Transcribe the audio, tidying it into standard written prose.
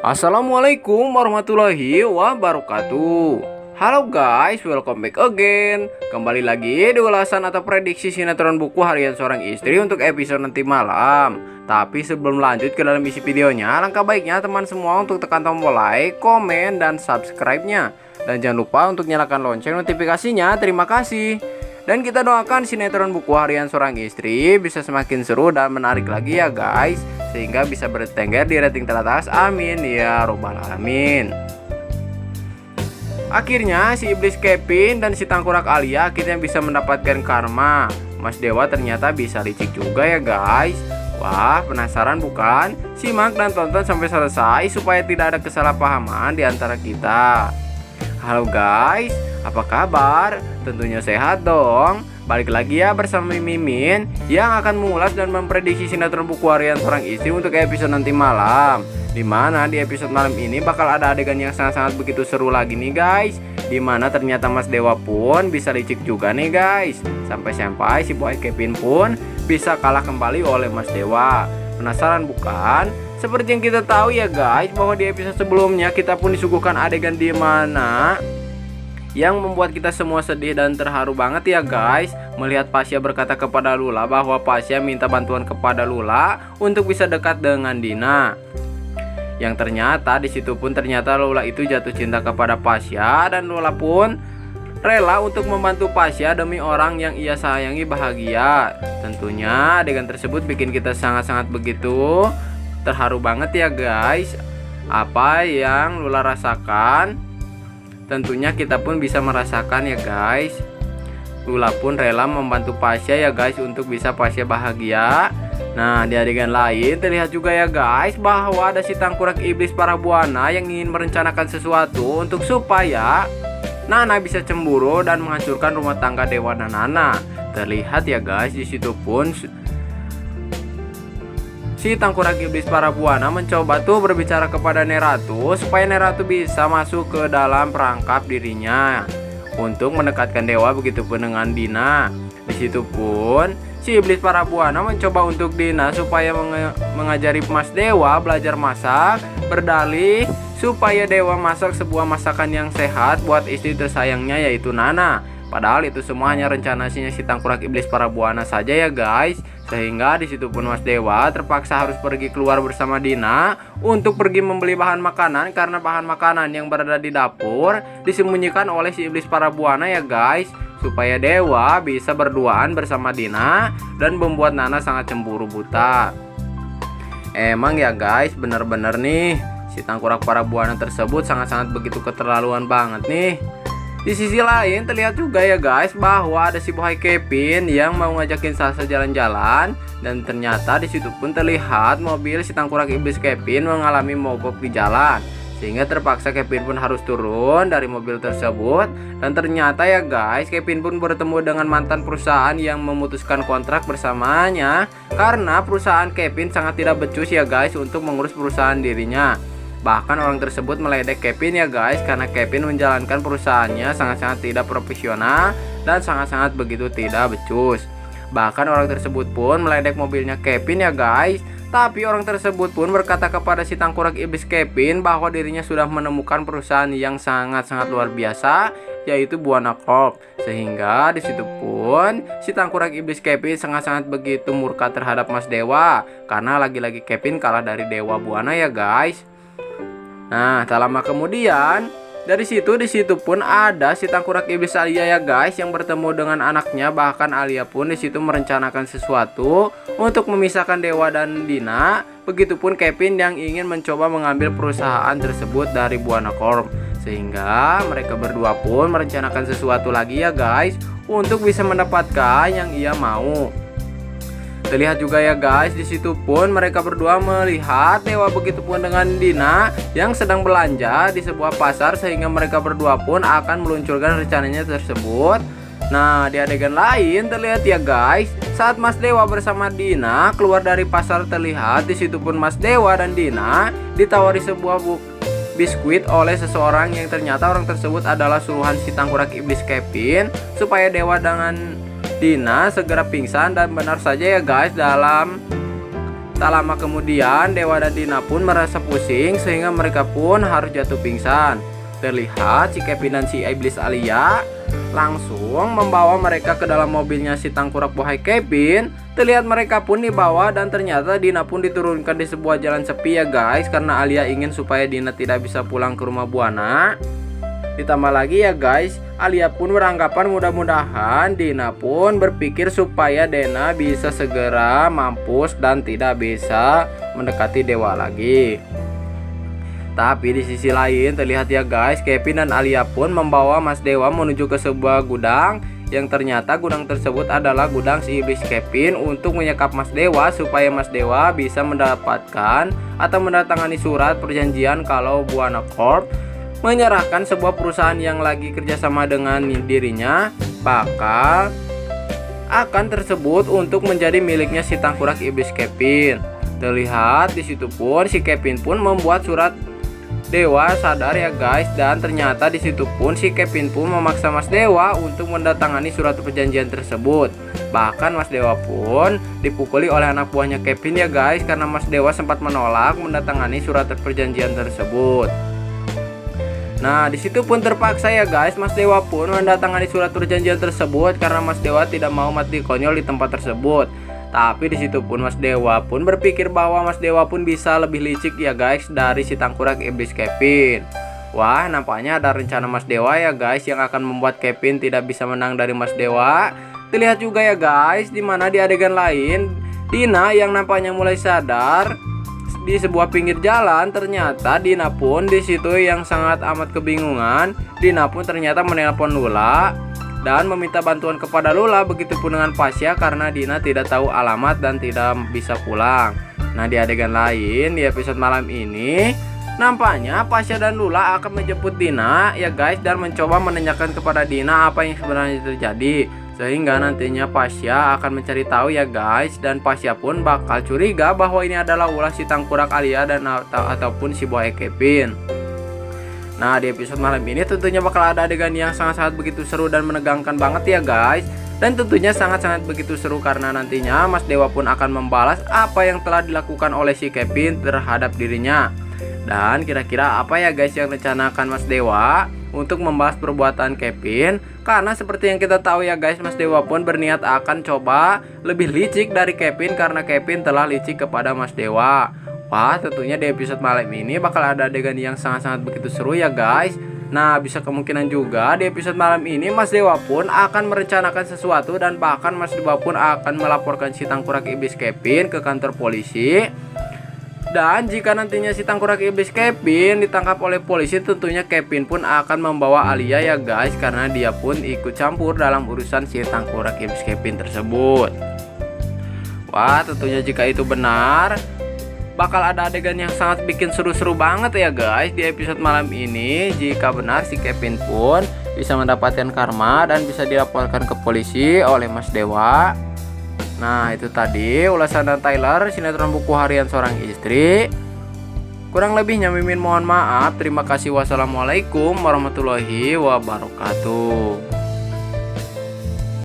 Assalamualaikum warahmatullahi wabarakatuh. Halo guys, welcome back again. Kembali lagi di ulasan atau prediksi sinetron buku harian seorang istri untuk episode nanti malam. Tapi sebelum lanjut ke dalam isi videonya, alangkah baiknya teman semua untuk tekan tombol like, komen, dan subscribe-nya. Dan jangan lupa untuk nyalakan lonceng notifikasinya. Terima kasih. Dan kita doakan sinetron buku harian seorang istri bisa semakin seru dan menarik lagi ya guys, sehingga bisa bertengger di rating teratas. Amin ya robbal alamin. Akhirnya si iblis Kevin dan si tangkurak Alia akhirnya bisa mendapatkan karma. Mas Dewa ternyata bisa licik juga ya guys. Wah, penasaran bukan? Simak dan tonton sampai selesai supaya tidak ada kesalahpahaman di antara kita. Halo guys, apa kabar? Tentunya sehat dong. Balik lagi ya bersama Mimin yang akan mengulas dan memprediksi sinetron buku harian seorang istri untuk episode nanti malam. Dimana di episode malam ini bakal ada adegan yang sangat-sangat begitu seru lagi nih guys. Dimana ternyata Mas Dewa pun bisa licik juga nih guys. Sampai-sampai si boy Kevin pun bisa kalah kembali oleh Mas Dewa. Penasaran bukan? Seperti yang kita tahu ya guys, bahwa di episode sebelumnya kita pun disuguhkan adegan di mana yang membuat kita semua sedih dan terharu banget ya guys, melihat Pasya berkata kepada Lula bahwa Pasya minta bantuan kepada Lula untuk bisa dekat dengan Dina. Yang ternyata di situ pun ternyata Lula itu jatuh cinta kepada Pasya dan Lula pun rela untuk membantu Pasya demi orang yang ia sayangi bahagia. Tentunya adegan tersebut bikin kita sangat-sangat begitu terharu banget ya guys. Apa yang Lula rasakan tentunya kita pun bisa merasakan ya guys. Lula pun rela membantu Pasya ya guys untuk bisa Pasya bahagia. Nah, di adegan lain terlihat juga ya guys bahwa ada si tangkurak iblis para buana yang ingin merencanakan sesuatu untuk supaya Nana bisa cemburu dan menghancurkan rumah tangga Dewa dan Nana. Terlihat ya guys, di situ pun si tangkurak iblis para buana mencoba tuh berbicara kepada Neratu supaya Neratu bisa masuk ke dalam perangkap dirinya untuk mendekatkan Dewa, begitupun dengan Dina. Di situ pun si iblis para buana mencoba untuk Dina supaya mengajari Mas Dewa belajar masak, berdalih supaya Dewa masak sebuah masakan yang sehat buat istri tersayangnya yaitu Nana. Padahal itu semua hanya rencana si tangkurak iblis para buana saja ya guys. Sehingga di situ pun Mas Dewa terpaksa harus pergi keluar bersama Dina untuk pergi membeli bahan makanan, karena bahan makanan yang berada di dapur disembunyikan oleh si iblis para buana ya guys, supaya Dewa bisa berduaan bersama Dina dan membuat Nana sangat cemburu buta. Emang ya guys, bener-bener nih si tangkurak para buana tersebut sangat-sangat begitu keterlaluan banget nih. Di sisi lain terlihat juga ya guys bahwa ada si boy Kevin yang mau ngajakin Sasha jalan-jalan, dan ternyata di situ pun terlihat mobil si tangkurak iblis Kevin mengalami mogok di jalan, sehingga terpaksa Kevin pun harus turun dari mobil tersebut. Dan ternyata ya guys, Kevin pun bertemu dengan mantan perusahaan yang memutuskan kontrak bersamanya karena perusahaan Kevin sangat tidak becus ya guys untuk mengurus perusahaan dirinya. Bahkan orang tersebut meledek Kevin ya guys, karena Kevin menjalankan perusahaannya sangat-sangat tidak profesional dan sangat-sangat begitu tidak becus. Bahkan orang tersebut pun meledek mobilnya Kevin ya guys. Tapi orang tersebut pun berkata kepada si tangkurak iblis Kevin bahwa dirinya sudah menemukan perusahaan yang sangat-sangat luar biasa, yaitu Buana Corp. Sehingga di situ pun si tangkurak iblis Kevin sangat-sanat begitu murka terhadap Mas Dewa, karena lagi-lagi Kevin kalah dari Dewa Buana ya guys. Nah, tak lama kemudian di situ pun ada si tangkurak iblis Alia ya guys yang bertemu dengan anaknya. Bahkan Alia pun di situ merencanakan sesuatu untuk memisahkan Dewa dan Dina. Begitupun Kevin yang ingin mencoba mengambil perusahaan tersebut dari Buana Corp. Sehingga mereka berdua pun merencanakan sesuatu lagi ya guys untuk bisa mendapatkan yang ia mau. Terlihat juga ya guys, di situ pun mereka berdua melihat Dewa begitupun dengan Dina yang sedang belanja di sebuah pasar, sehingga mereka berdua pun akan meluncurkan rencananya tersebut. Nah, di adegan lain terlihat ya guys, saat Mas Dewa bersama Dina keluar dari pasar, terlihat di situ pun Mas Dewa dan Dina ditawari sebuah biskuit oleh seseorang yang ternyata orang tersebut adalah suruhan si tangkurak iblis Kevin supaya Dewa dengan Dina segera pingsan. Dan benar saja ya guys, dalam Tak lama kemudian Dewa dan Dina pun merasa pusing sehingga mereka pun harus jatuh pingsan. Terlihat si Kevin dan si iblis Alia langsung membawa mereka ke dalam mobilnya si tangkurak buaya Kevin. Terlihat mereka pun dibawa dan ternyata Dina pun diturunkan di sebuah jalan sepi ya guys, karena Alia ingin supaya Dina tidak bisa pulang ke rumah Buana. Ditambah lagi ya guys, Alia pun beranggapan mudah-mudahan Dina pun berpikir supaya Dina bisa segera mampus dan tidak bisa mendekati Dewa lagi. Tapi di sisi lain terlihat ya guys, Kevin dan Alia pun membawa Mas Dewa menuju ke sebuah gudang, yang ternyata gudang tersebut adalah gudang si iblis Kevin untuk menyekap Mas Dewa supaya Mas Dewa bisa mendapatkan atau mendatangani surat perjanjian kalau Buana Corp menyerahkan sebuah perusahaan yang lagi kerjasama dengan dirinya bakal akan tersebut untuk menjadi miliknya si tangkurak iblis Kevin. Terlihat di situ pun si Kevin pun membuat surat Dewa sadar ya guys, dan ternyata di situ pun si Kevin pun memaksa Mas Dewa untuk mendatangani surat perjanjian tersebut. Bahkan Mas Dewa pun dipukuli oleh anak buahnya Kevin ya guys, karena Mas Dewa sempat menolak mendatangani surat perjanjian tersebut. Nah, di situ pun terpaksa ya guys, Mas Dewa pun mendatangani surat perjanjian tersebut karena Mas Dewa tidak mau mati konyol di tempat tersebut. Tapi di situ pun Mas Dewa pun berpikir bahwa Mas Dewa pun bisa lebih licik ya guys dari si tangkurak iblis Kevin. Wah, nampaknya ada rencana Mas Dewa ya guys yang akan membuat Kevin tidak bisa menang dari Mas Dewa. Terlihat juga ya guys, dimana di adegan lain Dina yang nampaknya mulai sadar di sebuah pinggir jalan. Ternyata Dina pun di situ yang sangat amat kebingungan. Dina pun ternyata menelpon Lula dan meminta bantuan kepada Lula, begitupun dengan Pasya karena Dina tidak tahu alamat dan tidak bisa pulang. Nah, di adegan lain di episode malam ini nampaknya Pasya dan Lula akan menjemput Dina ya guys dan mencoba menanyakan kepada Dina apa yang sebenarnya terjadi, sehingga nantinya Pasya akan mencari tahu ya guys, dan Pasya pun bakal curiga bahwa ini adalah ulah si tangkurak Alia dan ataupun si buaya Kevin. Nah, di episode malam ini tentunya bakal ada adegan yang sangat-sangat begitu seru dan menegangkan banget ya guys. Dan tentunya sangat-sangat begitu seru karena nantinya Mas Dewa pun akan membalas apa yang telah dilakukan oleh si Kevin terhadap dirinya. Dan kira-kira apa ya guys yang rencanakan Mas Dewa untuk membalas perbuatan Kevin? Karena seperti yang kita tahu ya guys, Mas Dewa pun berniat akan coba lebih licik dari Kevin karena Kevin telah licik kepada Mas Dewa. Wah, tentunya di episode malam ini bakal ada adegan yang sangat-sangat begitu seru ya guys. Nah, bisa kemungkinan juga di episode malam ini Mas Dewa pun akan merencanakan sesuatu dan bahkan Mas Dewa pun akan melaporkan si tangkurak iblis Kevin ke kantor polisi. Dan jika nantinya si tangkurak iblis Kevin ditangkap oleh polisi, tentunya Kevin pun akan membawa Alia ya guys, karena dia pun ikut campur dalam urusan si tangkurak iblis Kevin tersebut. Wah, tentunya jika itu benar bakal ada adegan yang sangat bikin seru-seru banget ya guys di episode malam ini. Jika benar si Kevin pun bisa mendapatkan karma dan bisa dilaporkan ke polisi oleh Mas Dewa. Nah, itu tadi ulasan dan Tyler sinetron buku harian seorang istri. Kurang lebihnya Mimin mohon maaf. Terima kasih. Wassalamualaikum warahmatullahi wabarakatuh.